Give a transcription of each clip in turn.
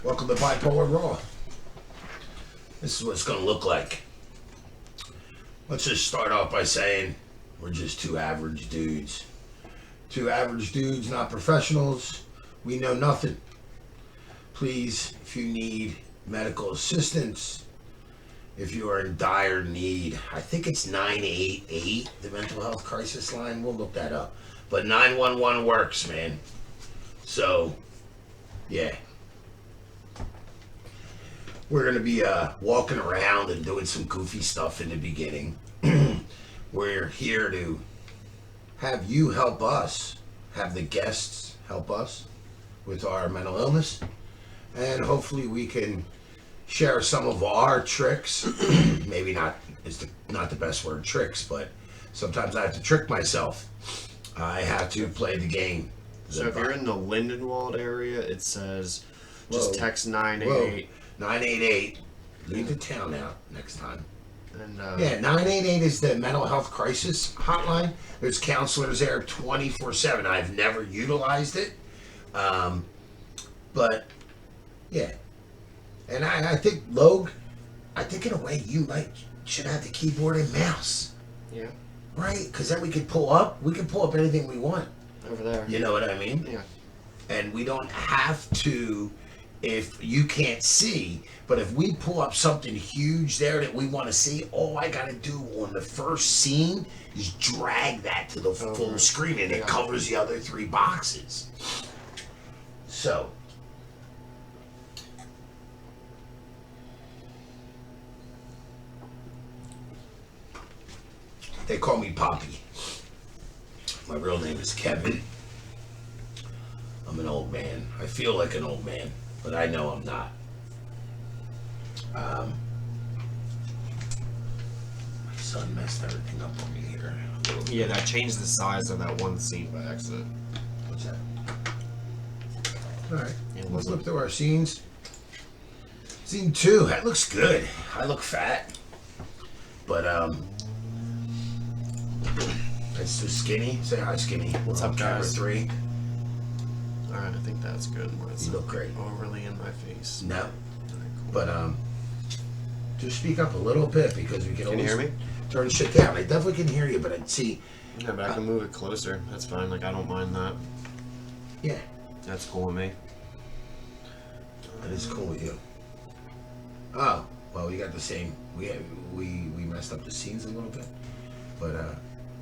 Welcome to Bipolar-Raw. This is what it's going to look like. Let's just start off by saying we're just two average dudes. Two average dudes, not professionals. We know nothing. Please, if you need medical assistance, if you are in dire need, I think it's 988, the mental health crisis line. We'll look that up. But 911 works, man. So, yeah. We're going to be walking around and doing some goofy stuff in the beginning. We're here to have you help us, have the guests help us with our mental illness, and hopefully we can share some of our tricks. Maybe not the best word, tricks, but sometimes I have to trick myself. I have to play the game. So if you're in the Lindenwold area, it says just text 988. 988. Leave the town out next time. And, yeah, 988 is the mental health crisis hotline. There's counselors there 24/7. I've never utilized it. But, yeah. And I think, Logan, I think in a way you should have the keyboard and mouse. Yeah. Right? Because then we can pull up anything we want. Over there. You know what I mean? Yeah. And we don't have to, if you can't see, but if we pull up something huge there that we want to see, all I got to do on the first scene is drag that to the full screen, and it covers the other three boxes. So, they call me Poppy. My real name is Kevin. I'm an old man. I feel like an old man, but I know I'm not. My son messed everything up on me here. Yeah, that changed the size of that one scene by accident. What's that? Alright, Yeah, we'll flip through our scenes. Scene 2, that looks good. I look fat. But, it's too skinny. Say hi, skinny. What's up, camera guys? 3. Alright, I think that's good. You look great. Overly in my face. No. Alright, cool. But, just speak up a little bit because we can Can you always hear me? turn shit down. I definitely can hear you, but I'd see. Yeah, but I can move it closer. That's fine. Like, I don't mind that. Yeah, That's cool with me. that is cool with you. Oh, well, we got the same. We messed up the scenes a little bit, but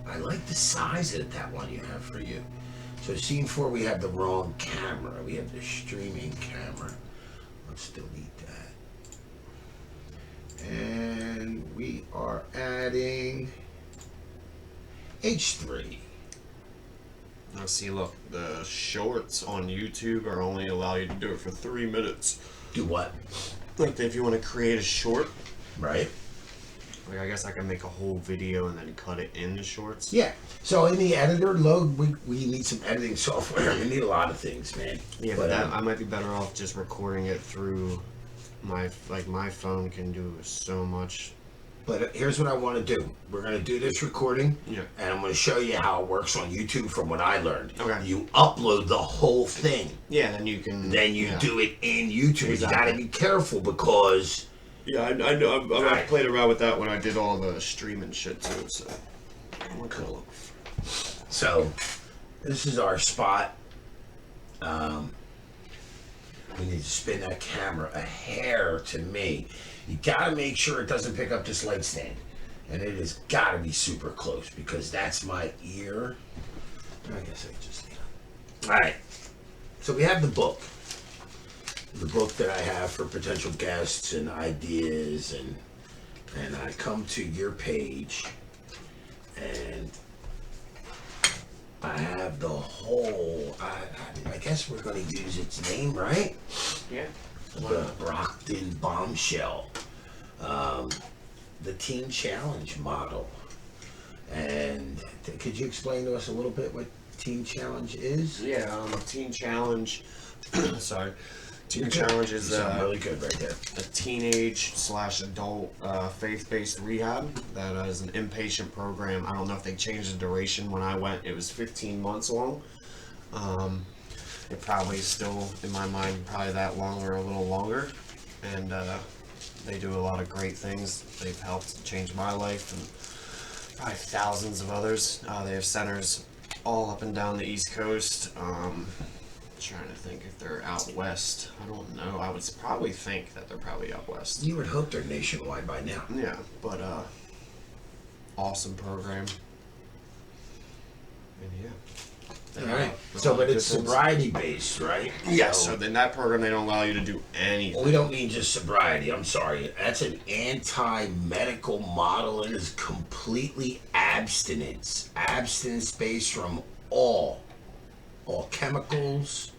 I like the size of that one you have for you. So scene 4, we have the wrong camera. We have the streaming camera. Let's delete that. And we are adding H3. Now, see, look, the shorts on YouTube are only allow you to do it for 3 minutes. Do what? Like, if you want to create a short, Right? like, I guess I can make a whole video and then cut it in the shorts. Yeah. So in the editor, Logan, we need some editing software. We need a lot of things, man. Yeah, but that, I might be better off just recording it through my phone can do so much. But here's what I want to do. We're going to do this recording, Yeah. and I'm going to show you how it works on YouTube from what I learned. Okay. You upload the whole thing. Yeah, then you can. Then you do it in YouTube. Exactly. You got to be careful because... Yeah, I know. I Right. played around with that when I did all the streaming shit too. So. Cool. So, this is our spot. We need to spin that camera a hair to me. You gotta make sure it doesn't pick up this light stand. And it has gotta be super close because that's my ear. I guess I just need it. Alright. So we have the book. The book that I have for potential guests and ideas, and I come to your page and I have the whole, I guess we're going to use its name, right? Yeah. The Brockton Bombshell. The Teen Challenge model. And could you explain to us a little bit what Teen Challenge is? Yeah, Teen Challenge. Sorry. Teen Challenge is really good right there. a teenage/adult faith-based rehab that is an inpatient program. I don't know if they changed the duration. When I went, it was 15 months long. it probably is still, in my mind, probably that long or a little longer. And they do a lot of great things. They've helped change my life and probably thousands of others. They have centers all up and down the East Coast. Trying to think if they're out west. I don't know. I would probably think that they're probably out west. You would hope they're nationwide by now. Yeah, but awesome program. And yeah. All right. So, but it's sobriety based, right? Yeah. So in that program, they don't allow you to do anything. We don't mean just sobriety. I'm sorry. That's an anti-medical model. It is completely abstinence based from all chemicals,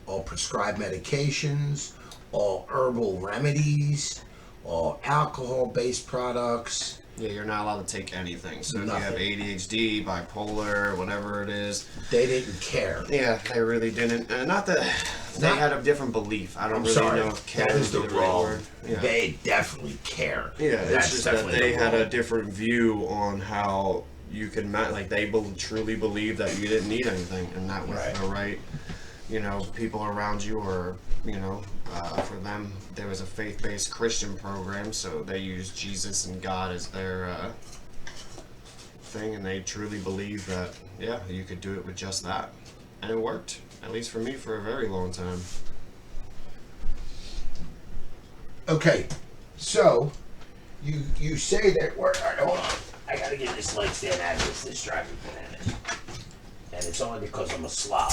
all prescribed medications, all herbal remedies, all alcohol-based products. Yeah, you're not allowed to take anything. So Nothing. if you have ADHD, bipolar, whatever it is. They didn't care. Yeah, they really didn't. Not that they had a different belief. I don't really know if care that is is the the right wrong. word. Yeah. They definitely care. Yeah, That's it's just that they the had a wrong. different view on how you could like they truly believe that you didn't need anything, and that was the right, people around you, or for them there was a faith-based Christian program, so they used Jesus and God as their thing, and they truly believed that you could do it with just that, and it worked, at least for me, for a very long time. Okay, so you say that we're hold on. I gotta get this light stand out of this driving bananas. And it's only because I'm a slob.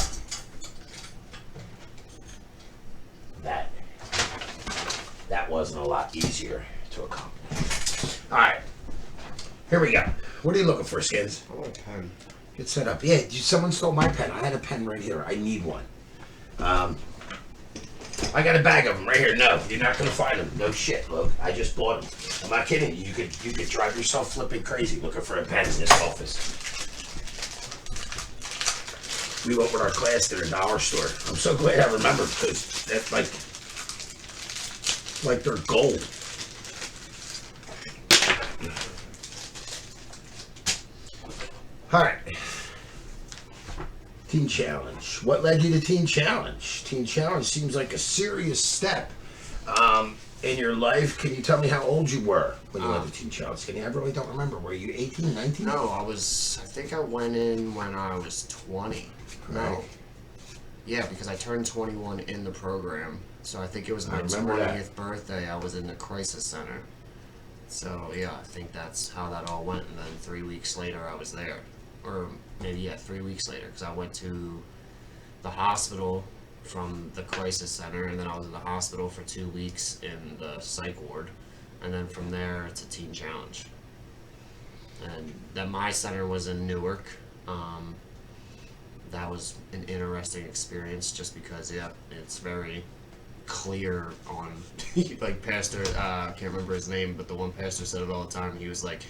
That wasn't a lot easier to accomplish. Alright. Here we go. What are you looking for, Skins? I want a pen. Get set up. Yeah, someone stole my pen. I had a pen right here. I need one. I got a bag of them right here. No, you're not gonna find them. No shit, Logan. I just bought them. I'm not kidding you. You could drive yourself flipping crazy looking for a pen in this office. We went with our class to the dollar store. I'm so glad I remembered, because that's like they're gold. All right. Teen Challenge. What led you to Teen Challenge? Teen Challenge seems like a serious step in your life. Can you tell me how old you were when you went to Teen Challenge? I really don't remember. Were you 18, 19? No, I think I went in when I was 20. No. Yeah, because I turned 21 in the program. So I think it was my 20th birthday. I was in the crisis center. So yeah, I think that's how that all went. And then 3 weeks later, I was there. Or maybe 3 weeks later, because I went to the hospital from the crisis center, and then I was in the hospital for 2 weeks in the psych ward, and then from there it's a Teen Challenge. And then my center was in Newark. That was an interesting experience, just because it's very clear on like Pastor, I can't remember his name, but the one pastor said it all the time. He was like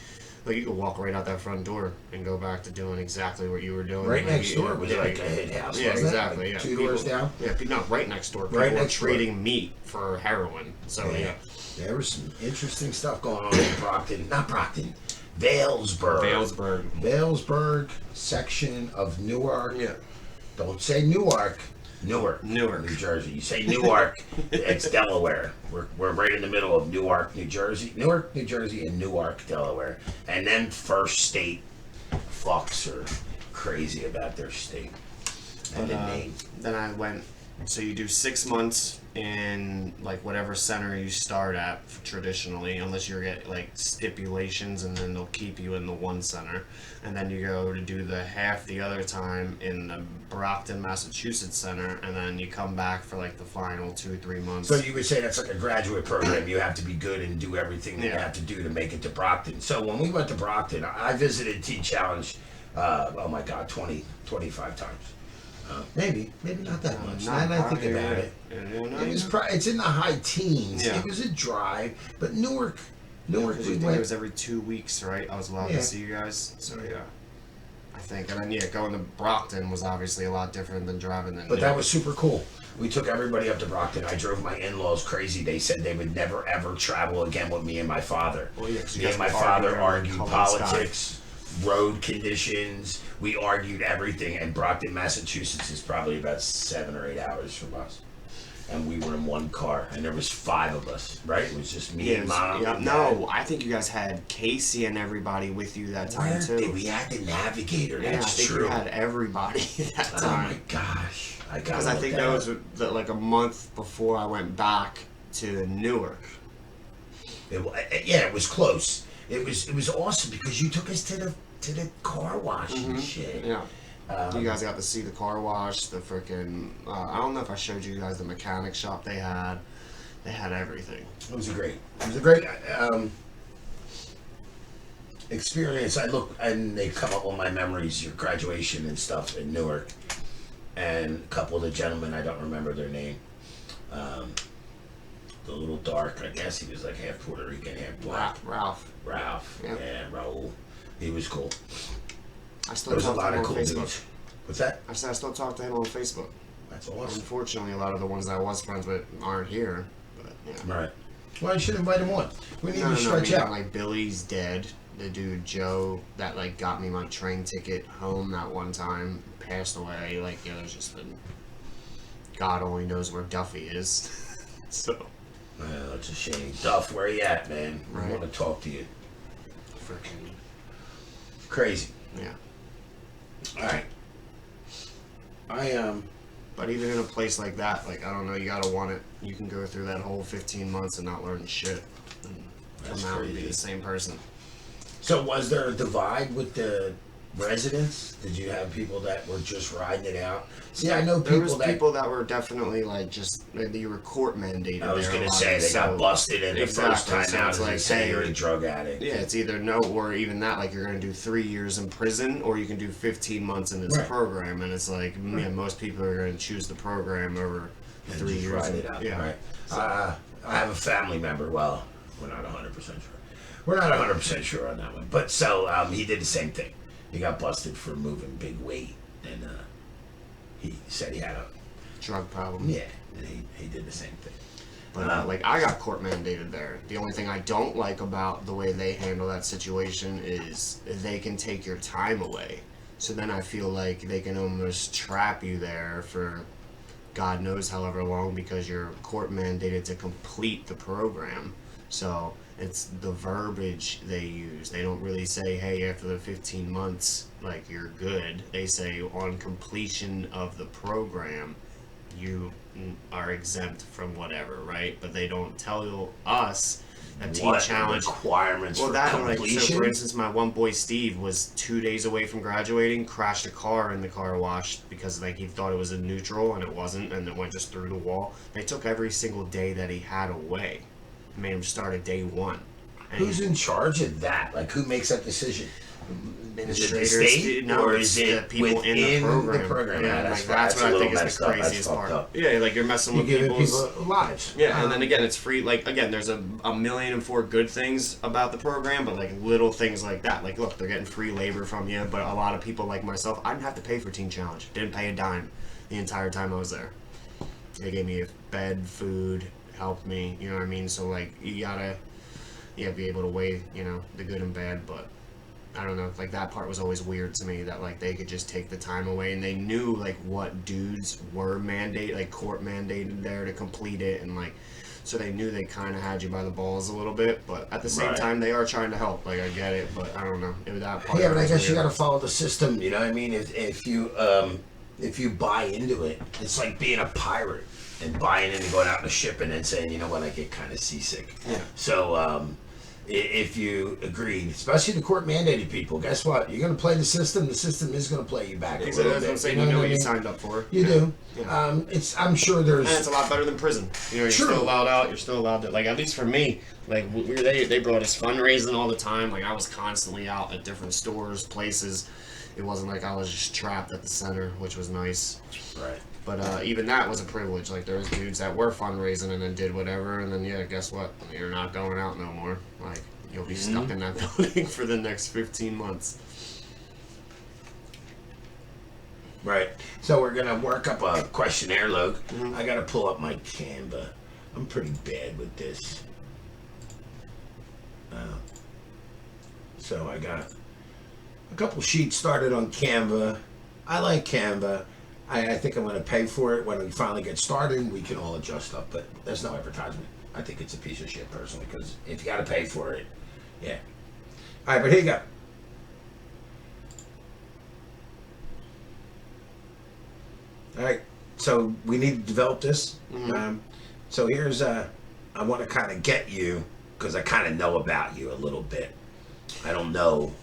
you could walk right out that front door and go back to doing exactly what you were doing. Right next door was like a hit house. Yeah, exactly. Like 2 doors down. Yeah, no, right next door. People were trading meat for heroin. So yeah, there was some interesting stuff going on in Vailsburg section of Newark. Yeah. Don't say Newark. Newark, New Jersey. You say Newark, it's Delaware. We're right in the middle of Newark, New Jersey. Newark, New Jersey, and Newark, Delaware. And then first state fucks are crazy about their state and the name. Then I went. So you do 6 months in like whatever center you start at traditionally, unless you get like stipulations, and then they'll keep you in the one center, and then you go to do the half the other time in the Brockton, Massachusetts center, and then you come back for like the final 2-3 months. So you would say that's like a graduate program. You have to be good and do everything that you have to do to make it to Brockton. So when we went to Brockton, I visited Teen Challenge, 25 times. Maybe not that much. Now that I think about it, it's in the high teens. Yeah. It was a drive, but Newark. I think it was every 2 weeks, right? I was allowed to see you guys. So I think, and then going to Brockton was obviously a lot different than driving. But that was super cool. We took everybody up to Brockton. I drove my in-laws crazy. They said they would never ever travel again with me and my father. Well, yeah, me and my father argued politics. road conditions. We argued everything, and Brockton, Massachusetts is probably about 7 or 8 hours from us. And we were in one car, and there was 5 of us, right? It was just me and Mom. Yeah, and no, I think you guys had Casey and everybody with you that time too. We had the Navigator. Yeah, That's I think true. You had everybody that time. Oh my gosh! Because I think that was like a month before I went back to Newark. It was close. It was awesome because you took us to the car wash and shit. Yeah. You guys got to see the car wash, the freaking. I don't know if I showed you guys the mechanic shop they had. They had everything. It was a great experience. I look and they come up with my memories, your graduation and stuff in Newark, and a couple of the gentlemen, I don't remember their name. The little dark, I guess he was like half Puerto Rican, half black. Ralph. Yeah, Raul. He was cool. I still There was a talk lot to him of on cool Facebook. dudes. What's that? I said I still talk to him on Facebook. That's awesome. Unfortunately, a lot of the ones that I was friends with aren't here. But yeah. Right. Well, I should invite him on. We need to stretch I mean, out. like Billy's dead. The dude Joe that like got me my train ticket home that one time passed away. Like there's just been God only knows where Duffy is. So. Well, it's a shame. Duff, where you at, man? Right. I want to talk to you. Freaking. Crazy. Yeah. All right. But even in a place like that, like I don't know, you gotta want it. You can go through that whole 15 months and not learn shit, and come out and be the same person. So was there a divide with the residents? Did you have people that were just riding it out? See, I know people that were definitely like just you were court mandated. I was gonna say they got busted in the first time out. It's like, say you're a drug addict. Yeah, it's either no or even that. Like you're gonna do 3 years in prison, or you can do 15 months in this program. And it's like, most people are gonna choose the program over 3 years. Ride it out. Yeah. Right. I have a family member. Well, we're not 100% sure. We're not 100% sure on that one. But so he did the same thing. He got busted for moving big weight, and he said he had a drug problem. Yeah, and he did the same thing. But like I got court mandated there. The only thing I don't like about the way they handle that situation is they can take your time away. So then I feel like they can almost trap you there for God knows however long because you're court mandated to complete the program. So it's the verbiage they use. They don't really say, hey, after the 15 months, like, you're good. They say, on completion of the program, you are exempt from whatever, right? But they don't tell us that Teen Challenge requirements for completion. Like, so for instance, my one boy Steve was 2 days away from graduating, crashed a car in the car wash because like he thought it was a neutral and it wasn't, and it went just through the wall. They took every single day that he had away. Made him start at day 1. And who's in charge of that? Like, who makes that decision? Administrators, is it the state, no, or it's is it the people in the program? Yeah, that's what I think is the craziest part. Yeah, like you're messing with people's lives. Yeah, and then again, it's free. Like again, there's a million and 4 good things about the program, but like little things like that. Like, look, they're getting free labor from you, but a lot of people like myself, I didn't have to pay for Teen Challenge. Didn't pay a dime the entire time I was there. They gave me a bed, food. Helped me, you know what I mean? So like you gotta be able to weigh, the good and bad, but I don't know, like that part was always weird to me that like they could just take the time away, and they knew like what dudes were like court mandated there to complete it, and like so they knew they kind of had you by the balls a little bit, but at the same time they are trying to help. Like I get it, but I don't know, that part. Yeah, but I guess you gotta follow the system, you know what I mean? If you buy into it, it's like being a pirate and buying in and going out on a ship and then saying, you know what, I get kind of seasick. Yeah. So if you agree, especially the court mandated people, guess what? You're going to play the system is going to play you back. Exactly. That's what I'm saying. You know what you signed up for. You do. Yeah. I'm sure there's. And it's a lot better than prison. You're still allowed out. You're still allowed to, like, at least for me, like they brought us fundraising all the time. Like I was constantly out at different stores, places. It wasn't like I was just trapped at the center, which was nice. Right. But even that was a privilege. Like, there was dudes that were fundraising and then did whatever, and then, guess what? You're not going out no more. Like, you'll be stuck in that building for the next 15 months. Right. So we're going to work up a questionnaire, Logan. I got to pull up my Canva. I'm pretty bad with this. So I a couple sheets started on Canva. I like Canva. I think I'm going to pay for it when we finally get started. We can all adjust up, but there's no advertisement. I think it's a piece of shit personally, because if you got to pay for it, yeah. All right, but here you go. All right, so we need to develop this. Mm-hmm. So here's I want to kind of get you, because I kind of know about you a little bit. I don't know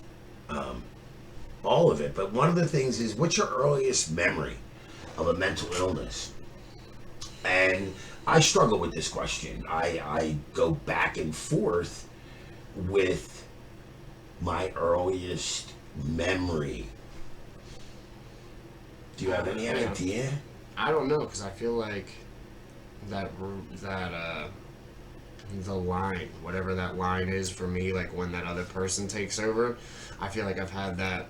all of it, but one of the things is, what's your earliest memory of a mental illness? And I struggle with this question. I go back and forth with my earliest memory. Do you have any idea? I don't know, because I feel like that the line, whatever that line is for me, like when that other person takes over, I feel like I've had that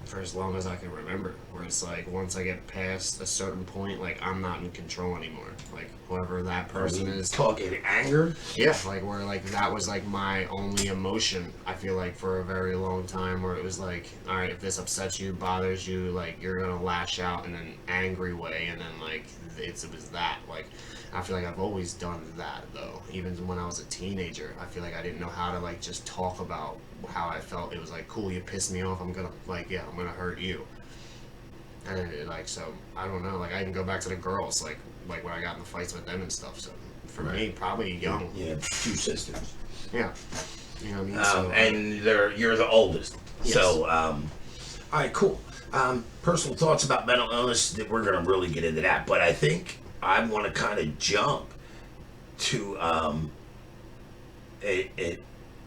for as long as I can remember, where it's like once I get past a certain point, like I'm not in control anymore. Like whoever that person is. Talking anger? Yeah, like where like that was like my only emotion, I feel like, for a very long time, where it was like, alright, if this upsets you, bothers you, like you're gonna lash out in an angry way, and then like it was that. Like I feel like I've always done that though. Even when I was a teenager, I feel like I didn't know how to like just talk about how I felt. It was like, cool, you pissed me off, I'm gonna hurt you. And it, like, so I don't know, like I can go back to the girls, like when I got in the fights with them and stuff. So for me, probably young. Yeah, 2 sisters. Yeah, you know what I mean. And you're the oldest. Yes. So all right, cool. Personal thoughts about mental illness, that we're gonna really get into that, but I think I want to kind of jump to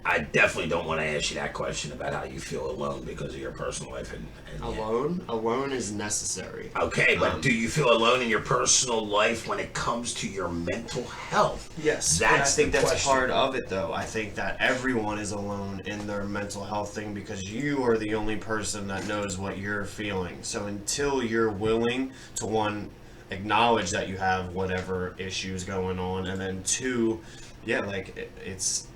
I definitely don't want to ask you that question about how you feel alone because of your personal life and alone is necessary. Okay, but do you feel alone in your personal life when it comes to your mental health? Yes, I think that's part of it, though. I think that everyone is alone in their mental health thing because you are the only person that knows what you're feeling. So until you're willing to, one, acknowledge that you have whatever issues going on, and then two, yeah, like it's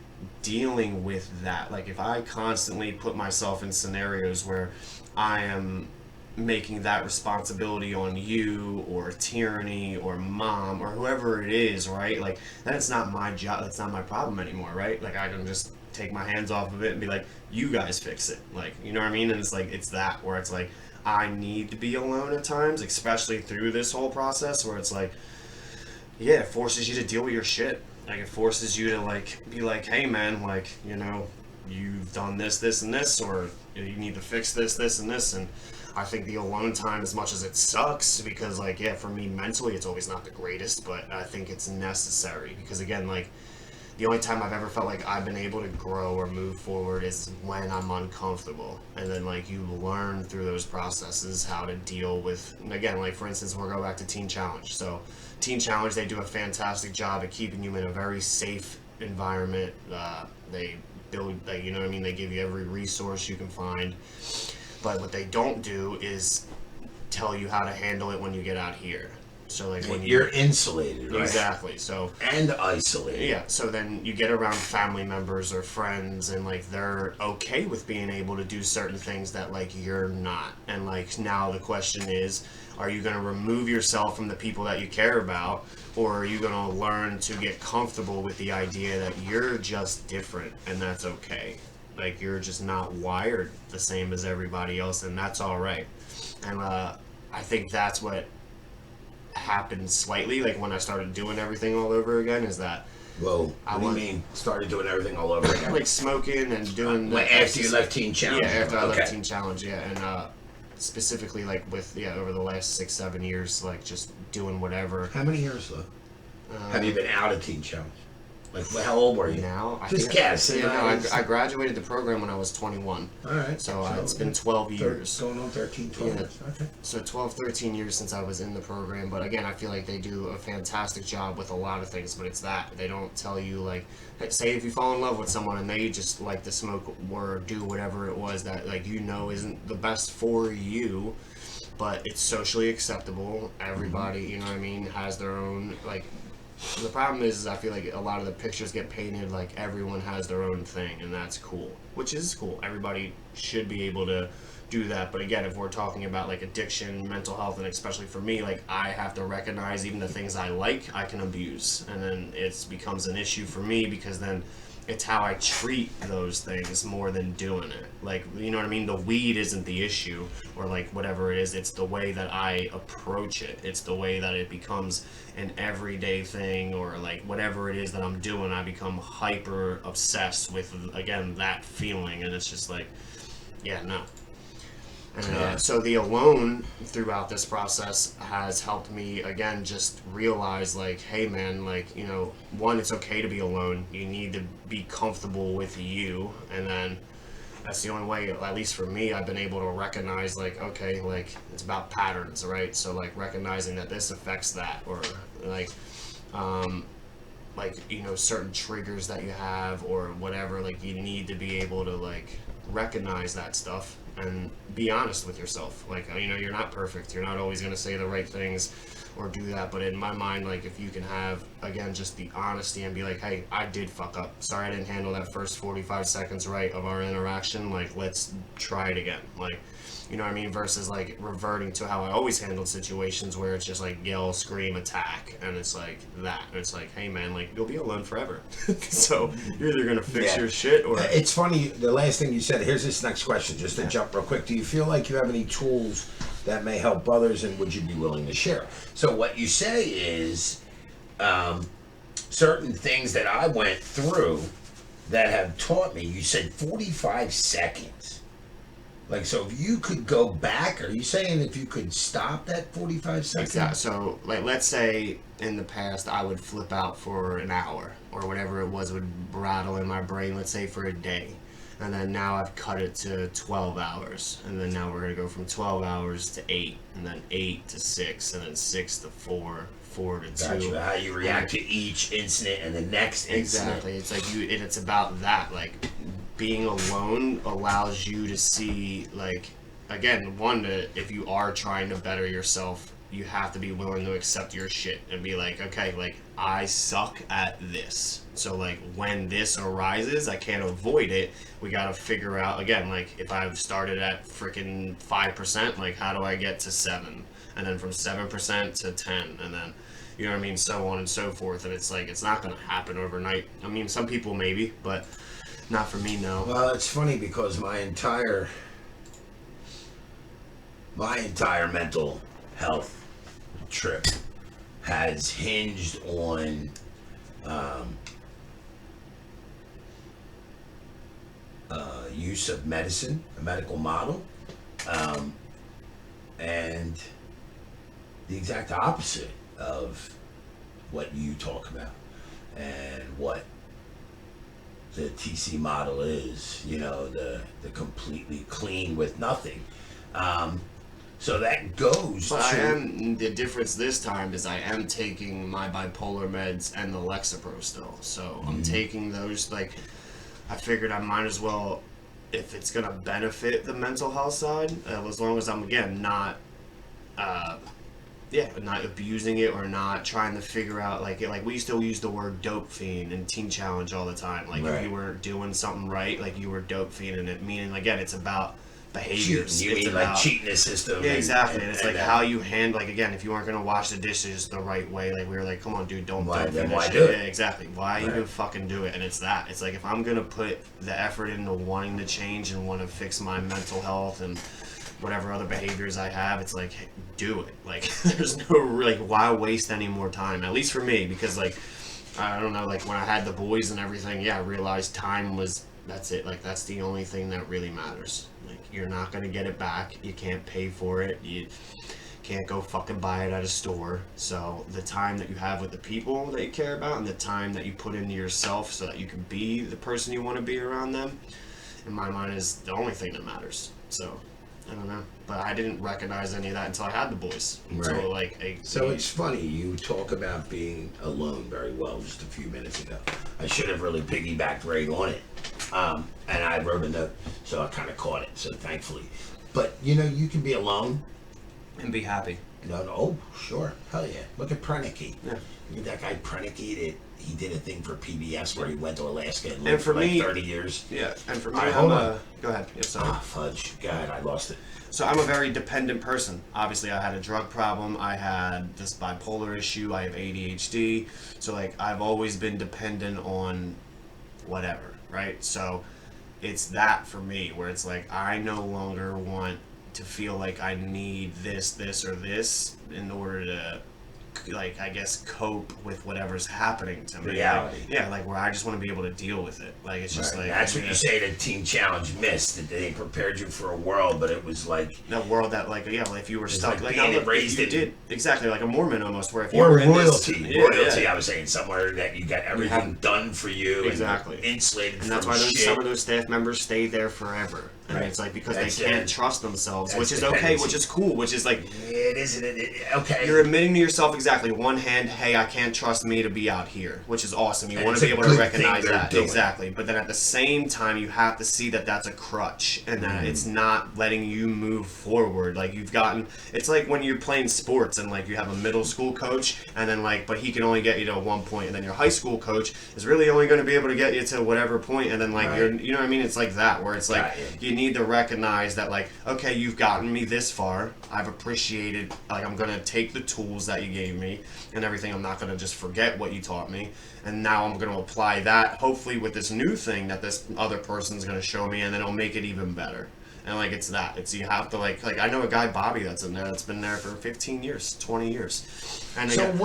dealing with that. Like if I constantly put myself in scenarios where I am making that responsibility on you or tyranny or mom or whoever it is, right? Like that's not my job, that's not my problem anymore, right? Like I can just take my hands off of it and be like, you guys fix it. Like, you know what I mean? And it's like, it's that where it's like, I need to be alone at times, especially through this whole process where it's like, yeah, it forces you to deal with your shit. Like it forces you to like be like, hey man, like, you know, you've done this, this, and this, or you need to fix this, this, and this. And I think the alone time, as much as it sucks, because like, yeah, for me mentally, it's always not the greatest, but I think it's necessary because again, like the only time I've ever felt like I've been able to grow or move forward is when I'm uncomfortable. And then like you learn through those processes how to deal with, and again, like for instance, we'll go back to Teen Challenge. So Teen Challenge, they do a fantastic job at keeping you in a very safe environment. They build, you know what I mean? They give you every resource you can find. But what they don't do is tell you how to handle it when you get out here. So like when you're insulated, right? Exactly. So and isolated. Yeah. So then you get around family members or friends, and like they're okay with being able to do certain things that like you're not. And like now the question is, are you going to remove yourself from the people that you care about, or are you going to learn to get comfortable with the idea that you're just different and that's okay? Like you're just not wired the same as everybody else, and that's all right. And I think that's what happened slightly, like when I started doing everything all over again, is that what do you mean started doing everything all over again? Like smoking and doing after you left Teen Challenge. Yeah, after I left Teen Challenge, yeah. And specifically like with over the last 6-7 years, like just doing whatever. How many years though? Have you been out of Teen Challenge? Like, how old were you? Now, just guess. I graduated the program when I was 21. All right. So it's been 12 years. Going on 13, 12 years. Okay. So 12, 13 years since I was in the program. But again, I feel like they do a fantastic job with a lot of things. But it's that. They don't tell you, like, say if you fall in love with someone and they just like to smoke or do whatever it was that, like, you know isn't the best for you, but it's socially acceptable. Everybody, you know what I mean, has their own, like, The problem is I feel like a lot of the pictures get painted like everyone has their own thing, and that's cool, which is cool. Everybody should be able to do that. But again, if we're talking about like addiction, mental health, and especially for me, like I have to recognize even the things I like, I can abuse, and then it becomes an issue for me because then it's how I treat those things more than doing it. Like, you know what I mean? The weed isn't the issue, or like whatever it is. It's the way that I approach it. It's the way that it becomes an everyday thing, or like whatever it is that I'm doing, I become hyper obsessed with, again, that feeling. And it's just like, yeah, no. And so the alone throughout this process has helped me, again, just realize like, hey man, like, you know, one, it's okay to be alone. You need to be comfortable with you. And then that's the only way, at least for me, I've been able to recognize like, okay, like it's about patterns, right? So like recognizing that this affects that, or like, you know, certain triggers that you have or whatever, like you need to be able to like recognize that stuff and be honest with yourself. Like, you know, you're not perfect. You're not always going to say the right things or do that. But in my mind, like, if you can have, again, just the honesty and be like, hey, I did fuck up. Sorry I didn't handle that first 45 seconds right of our interaction. Like, let's try it again. Like, you know what I mean? Versus, like, reverting to how I always handled situations where it's just, like, yell, scream, attack. And it's, like, that. And it's, like, hey, man, like, you'll be alone forever. So you're either going to fix your shit or... It's funny, the last thing you said, here's this next question, just to jump real quick. Do you feel like you have any tools that may help others, and would you be willing to share? So what you say is certain things that I went through that have taught me, you said 45 seconds. Like, so if you could go back, are you saying if you could stop that 45 seconds? Exactly. So, like, let's say in the past I would flip out for an hour or whatever it was would rattle in my brain, let's say for a day. And then now I've cut it to 12 hours. And then now we're going to go from 12 hours to 8. And then 8 to 6. And then 6 to 4. 4 to 2. Gotcha. How you react to each incident and the next incident. Exactly. It's like and it's about that. Like, being alone allows you to see, like, again, one, if you are trying to better yourself, you have to be willing to accept your shit and be like, okay, like, I suck at this. So, like, when this arises, I can't avoid it. We got to figure out, again, like, if I've started at freaking 5%, like, how do I get to 7? And then from 7% to 10, and then, you know what I mean, so on and so forth. And it's like, it's not going to happen overnight. I mean, some people maybe, but not for me, no. Well, it's funny because my entire mental health trip has hinged on use of medicine, a medical model, and the exact opposite of what you talk about and what the TC model is, you know, the completely clean with nothing. So that goes but to... the difference this time is I am taking my bipolar meds and the Lexapro still. So I'm taking those, like, I figured I might as well, if it's going to benefit the mental health side, as long as I'm, again, not abusing it or not trying to figure out, like we used to use the word dope fiend in Teen Challenge all the time. Like, if you were doing something right, like, you were dope fiending it, meaning, again, it's about behaviors. You mean about, like cheating the system? Yeah, exactly. And it's like how you handle, like, again, if you aren't going to wash the dishes the right way, like, we were like, come on, dude, don't why do it? Yeah, exactly. Why even fucking do it? And it's that. It's like, if I'm going to put the effort into wanting to change and want to fix my mental health and whatever other behaviors I have, it's like, hey, do it. Like, there's no, like, why waste any more time? At least for me, because, like, I don't know, like, when I had the boys and everything, yeah, I realized time was, that's it. Like, that's the only thing that really matters. Like, you're not going to get it back. You can't pay for it. You can't go fucking buy it at a store. So the time that you have with the people that you care about and the time that you put into yourself so that you can be the person you want to be around them, in my mind, is the only thing that matters. So I don't know, but I didn't recognize any of that until I had the boys. So, like, so it's funny you talk about being alone very well just a few minutes ago. I should have really piggybacked right on it, and I wrote a note, so I kind of caught it. So thankfully, but you know, you can be alone and be happy. No, oh, sure. Hell yeah. Look at Prenicky. Yeah. That guy Prenicky, he did a thing for PBS where he went to Alaska and And lived for for like me, 30 years. Yeah, and for me, Hold on. Go ahead. Yeah, sorry. Ah, fudge. God, I lost it. So I'm a very dependent person. Obviously, I had a drug problem. I had this bipolar issue. I have ADHD. So, like, I've always been dependent on whatever, right? So it's that for me, where it's like, I no longer want to feel like I need this, or this in order to, like, I guess, cope with whatever's happening to me. Reality. Like, yeah, like, where I just want to be able to deal with it. Like, it's just Right. like... That's what you say the Teen Challenge missed, that they prepared you for a world, but it was like... That world that, like, yeah, like if you were stuck, like like, being raised you in... did, exactly, like a Mormon almost, where if you Or were in royalty. this... Royalty, yeah. I was saying, somewhere that you got everything done for you. Exactly. And insulated And that's from why shit. some of those staff members stay there forever. And Right. it's like because That's they can't it. trust themselves, That's which is dependency. okay, which is cool, which is like It isn't. Okay. You're admitting to yourself exactly one hand, hey, I can't trust me to be out here, which is awesome. You And want it's to be a able to good recognize thing they're that. doing. Exactly. But then at the same time, you have to see that that's a crutch and that it's not letting you move forward. Like you've gotten, it's like when you're playing sports and like you have a middle school coach and then like, but he can only get you to one point, and then your high school coach is really only going to be able to get you to whatever point, and then like Right. you're, you know what I mean? It's like that where it's like Got you. you need to recognize that like, okay, you've gotten me this far. I've appreciated, like I'm gonna take the tools that you gave me and everything. I'm not gonna just forget what you taught me, and now I'm gonna apply that hopefully with this new thing that this other person's gonna show me, and then it'll make it even better. And like it's you have to like I know a guy, Bobby, that's in there, that's been there for 15 years, 20 years. And So again,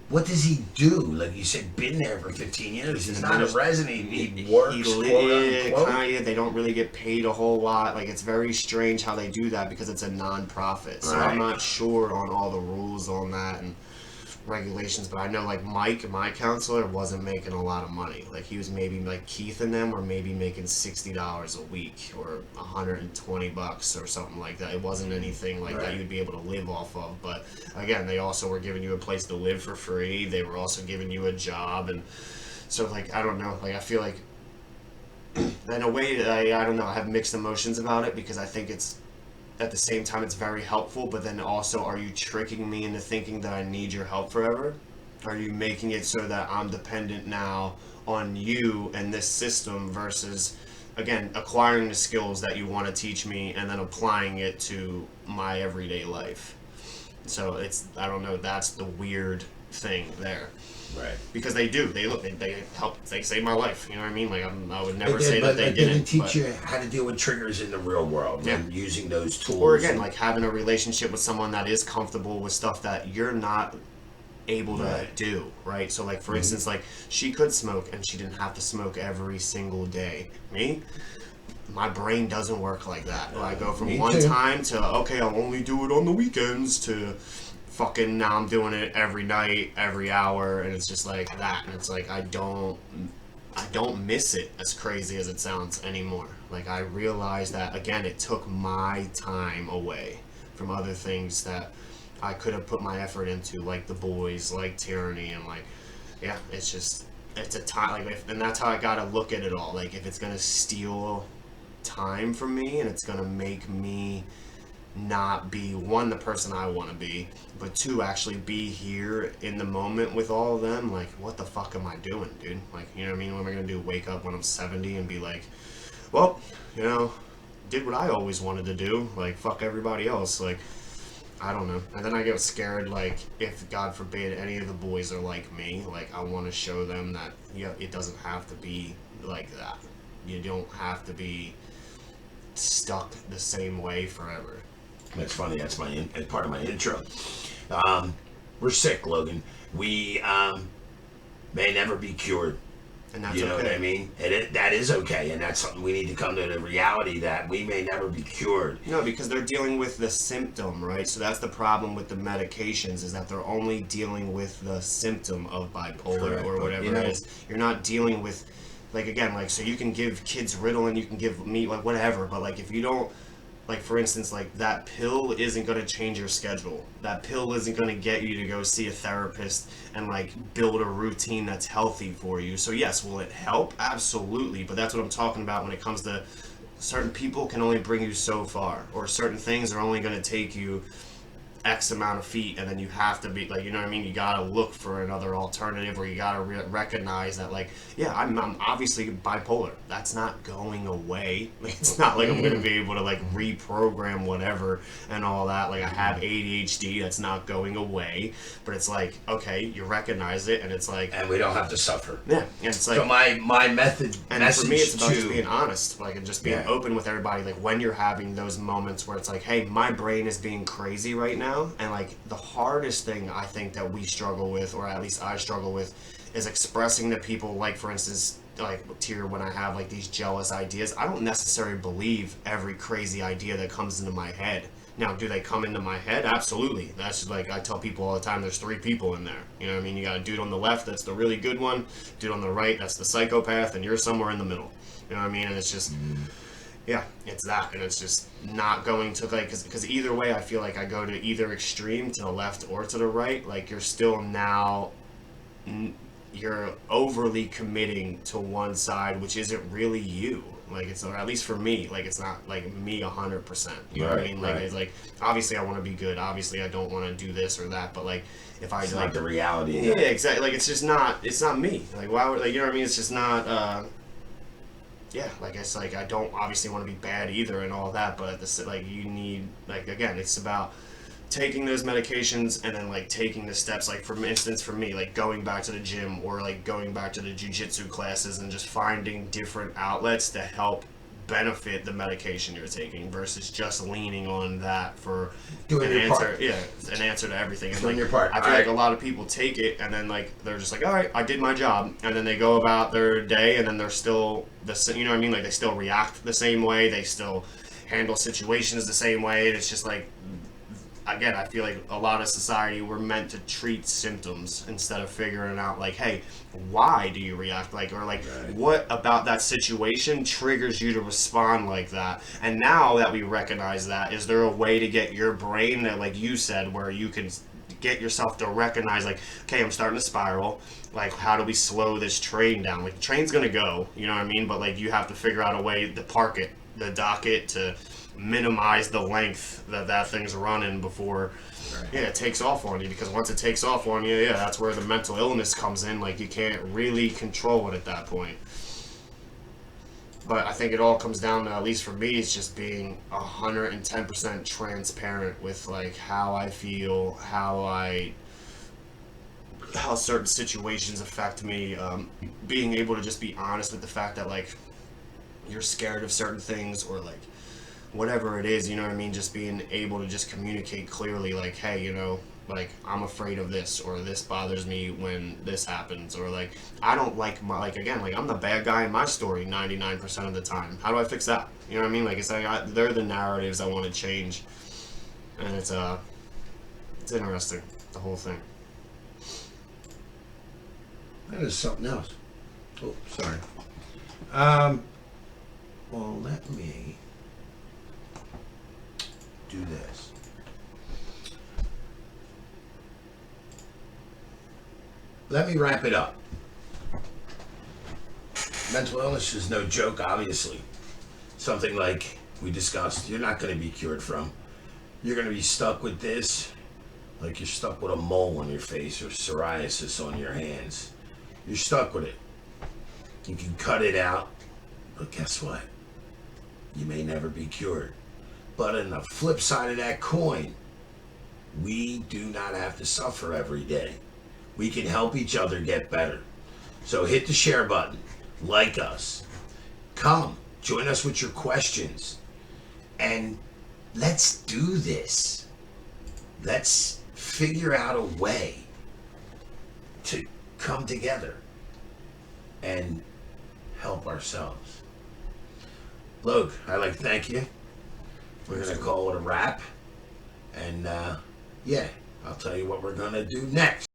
what does he do? Like you said, been there for 15 years. He's not a He's- resident. He works, quote unquote. kinda, they don't really get paid a whole lot. Like it's very strange how they do that because it's a non-profit. So Right. I'm not sure on all the rules on that and regulations, but I know like Mike, my counselor, wasn't making a lot of money. Like he was maybe like Keith and them were maybe making $60 a week or $120 or something like that. It wasn't anything like that Right. you'd be able to live off of. But again, they also were giving you a place to live for free. They were also giving you a job, and so like I don't know. Like I feel like in a way I don't know. I have mixed emotions about it because I think it's at the same time it's very helpful, but then also are you tricking me into thinking that I need your help forever? Are you making it so that I'm dependent now on you and this system versus again acquiring the skills that you want to teach me and then applying it to my everyday life? So it's, I don't know, that's the weird thing there. Right. Because they help, they saved my life. You know what I mean? Like I would never They say did, that but they they didn't didn't. teach but- you how to deal with triggers in the real world Yeah. and using those tools. Or again, like having a relationship with someone that is comfortable with stuff that you're not able to Right. do, right? So like for instance, like she could smoke and she didn't have to smoke every single day. Me? My brain doesn't work like that. I go from Me one too. time to okay, I'll only do it on the weekends to fucking now I'm doing it every night, every hour, and it's just like that. And it's like I don't miss it as crazy as it sounds anymore. Like I realized that again, it took my time away from other things that I could have put my effort into, like the boys, like tyranny, and like yeah, it's a time. Like and that's how I gotta look at it all. Like if it's gonna steal time from me and it's gonna make me not be one the person I want to be, but two actually be here in the moment with all of them. Like what the fuck am I doing, dude? Like you know what I mean? What am I gonna do? Wake up when I'm 70 and be like, well, you know, did what I always wanted to do. Like fuck everybody else. Like I don't know. And then I get scared. Like if God forbid any of the boys are like me, like I want to show them that it doesn't have to be like that. You don't have to be stuck the same way forever. That's funny. That's part of my intro. We're sick, Logan. We may never be cured. And that's You know okay. what I mean? That is okay, and that's something we need to come to the reality that we may never be cured. No, because they're dealing with the symptom, right? So that's the problem with the medications is that they're only dealing with the symptom of bipolar Correct. or But, whatever you know- it is. You're not dealing with, like again, like so you can give kids Ritalin, you can give me like whatever, but like if you don't, like for instance, like that pill isn't going to change your schedule. That pill isn't going to get you to go see a therapist and like build a routine that's healthy for you. So yes, will it help? Absolutely, but that's what I'm talking about when it comes to certain people can only bring you so far, or certain things are only going to take you X amount of feet, and then you have to be like, you know what I mean? You gotta look for another alternative, or you gotta recognize that, like, yeah, I'm obviously bipolar. That's not going away. Like, it's not like I'm gonna be able to like reprogram whatever and all that. Like, I have ADHD. That's not going away. But it's like, okay, you recognize it, and it's like, and we don't have to suffer. Yeah, and it's like, so my method, and message for me, it's about to, just being honest, like, and just being open with everybody. Like, when you're having those moments where it's like, hey, my brain is being crazy right now. And like the hardest thing I think that we struggle with, or at least I struggle with, is expressing to people, like, for instance, like Tyr, when I have like these jealous ideas, I don't necessarily believe every crazy idea that comes into my head. Now, do they come into my head? Absolutely. That's just like I tell people all the time, there's 3 people in there. You know what I mean? You got a dude on the left, that's the really good one. Dude on the right, that's the psychopath, and you're somewhere in the middle. You know what I mean? And it's just... yeah, it's that, and it's just not going to, like, because either way, I feel like I go to either extreme, to the left or to the right. Like, you're still now, you're overly committing to one side, which isn't really you. Like, it's, or at least for me, like, it's not like me 100%. You know what I mean? Like, it's like, obviously I want to be good. Obviously I don't want to do this or that. But like, if I it's like not the reality. Yeah, exactly. Like, it's not me. Like, why would, like, you know what I mean? It's just not. Yeah, like, it's like, I don't obviously want to be bad either and all that, but this, like, you need, like, again, it's about taking those medications and then like taking the steps, like, for instance, for me, like going back to the gym or like going back to the jiu-jitsu classes and just finding different outlets to help benefit the medication you're taking versus just leaning on that for doing an your answer. part. Yeah, an answer to everything. And Doing like, your part. I feel like a lot of people take it and then like they're just like, all right, I did my job, and then they go about their day and then they're still the, you know what I mean? Like, they still react the same way, they still handle situations the same way. And it's just like, again, I feel like a lot of society, we're meant to treat symptoms instead of figuring out, like, hey, why do you react like, or like, what about that situation triggers you to respond like that? And now that we recognize that, is there a way to get your brain, that, like you said, where you can get yourself to recognize, like, okay, I'm starting to spiral, like, how do we slow this train down? Like, the train's gonna go, you know what I mean? But like, you have to figure out a way to park it, the docket, to minimize the length that thing's running before it takes off on you. Because once it takes off on you, that's where the mental illness comes in. Like, you can't really control it at that point. But I think it all comes down to, at least for me, it's just being 110% transparent with like how I feel, how certain situations affect me, being able to just be honest with the fact that, like, you're scared of certain things, or like whatever it is, you know what I mean? Just being able to just communicate clearly, like, hey, you know, like, I'm afraid of this, or this bothers me when this happens, or like, I don't like my, like, again, like, I'm the bad guy in my story 99% of the time. How do I fix that? You know what I mean? Like, it's like, they're the narratives I want to change, and it's interesting, the whole thing. That is something else. Oh, sorry. Well, let me do this. Let me wrap it up. Mental illness is no joke, obviously. Something like we discussed, you're not going to be cured from. You're going to be stuck with this, like you're stuck with a mole on your face or psoriasis on your hands. You're stuck with it. You can cut it out, but guess what? You may never be cured. But on the flip side of that coin, we do not have to suffer every day. We can help each other get better. So hit the share button, like us, come, join us with your questions, and let's do this. Let's figure out a way to come together and help ourselves. Logan, I'd like to thank you. We're going to call it a wrap. And, I'll tell you what we're going to do next.